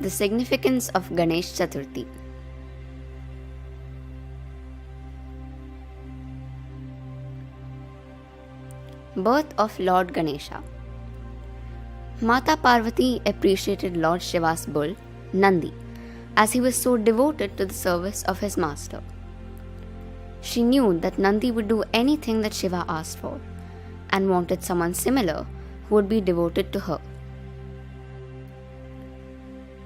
The significance of Ganesh Chaturthi. Birth of Lord Ganesha. Mata Parvati appreciated Lord Shiva's bull, Nandi, as he was so devoted to the service of his master. She knew that Nandi would do anything that Shiva asked for, and wanted someone similar who would be devoted to her.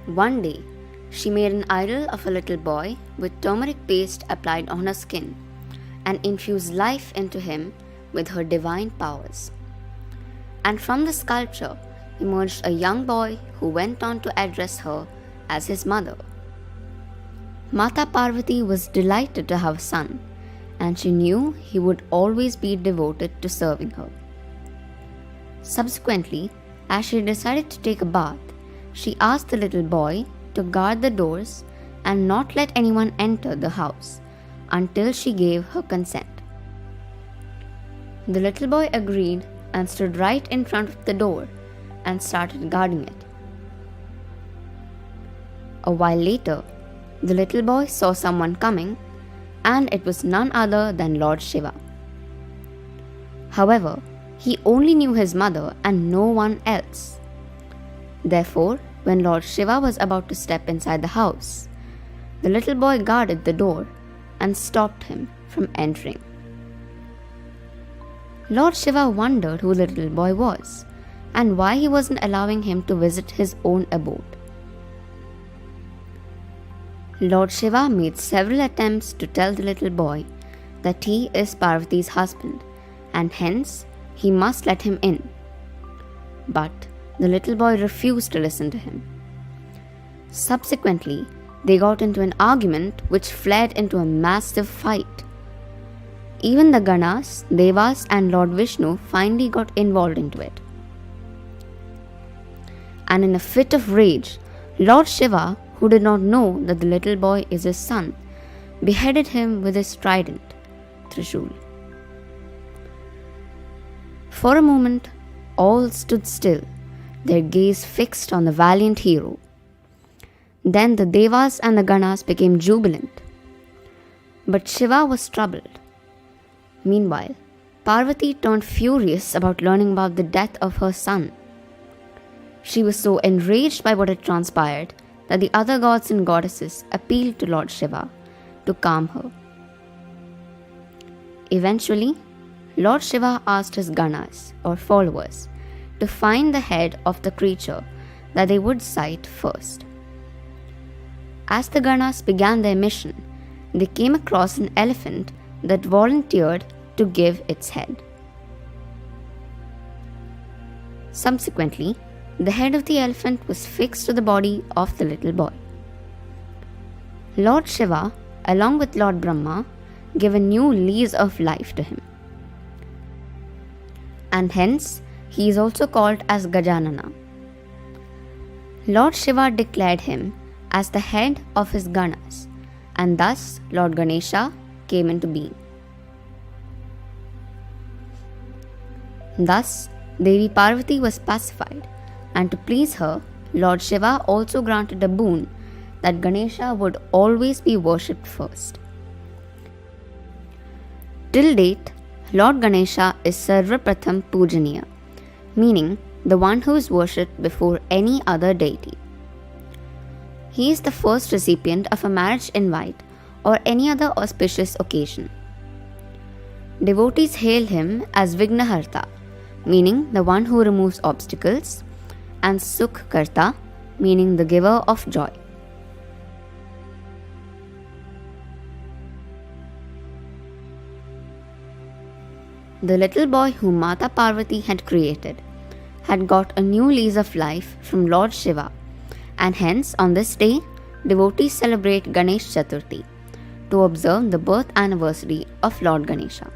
One day, she made an idol of a little boy with turmeric paste applied on her skin and infused life into him with her divine powers. And from the sculpture emerged a young boy who went on to address her as his mother. Mata Parvati was delighted to have a son, and she knew he would always be devoted to serving her. Subsequently, as she decided to take a bath, she asked the little boy to guard the doors and not let anyone enter the house until she gave her consent. The little boy agreed and stood right in front of the door and started guarding it. A while later, the little boy saw someone coming, and it was none other than Lord Shiva. However, he only knew his mother and no one else. Therefore, when Lord Shiva was about to step inside the house, the little boy guarded the door and stopped him from entering. Lord Shiva wondered who the little boy was and why he wasn't allowing him to visit his own abode. Lord Shiva made several attempts to tell the little boy that he is Parvati's husband and hence he must let him in. But the little boy refused to listen to him. Subsequently, they got into an argument which flared into a massive fight. Even the Ganas, Devas, and Lord Vishnu finally got involved into it. And in a fit of rage, Lord Shiva, who did not know that the little boy is his son, beheaded him with his trident, Trishul. For a moment, all stood still, their gaze fixed on the valiant hero. Then the Devas and the Ganas became jubilant. But Shiva was troubled. Meanwhile, Parvati turned furious about learning about the death of her son. She was so enraged by what had transpired that the other gods and goddesses appealed to Lord Shiva to calm her. Eventually, Lord Shiva asked his Ganas, or followers, to find the head of the creature that they would sight first. As the Ganas began their mission, they came across an elephant that volunteered to give its head. Subsequently, the head of the elephant was fixed to the body of the little boy. Lord Shiva, along with Lord Brahma, gave a new lease of life to him. And hence, he is also called as Gajanana. Lord Shiva declared him as the head of his Ganas, and thus Lord Ganesha came into being. Thus, Devi Parvati was pacified, and to please her, Lord Shiva also granted a boon that Ganesha would always be worshipped first. Till date, Lord Ganesha is Sarva Pratham Pujaniya, meaning the one who is worshipped before any other deity. He is the first recipient of a marriage invite or any other auspicious occasion. Devotees hail him as Vignaharta, meaning the one who removes obstacles, and Sukh Karta, meaning the giver of joy. The little boy whom Mata Parvati had created had got a new lease of life from Lord Shiva, and hence on this day, devotees celebrate Ganesh Chaturthi to observe the birth anniversary of Lord Ganesha.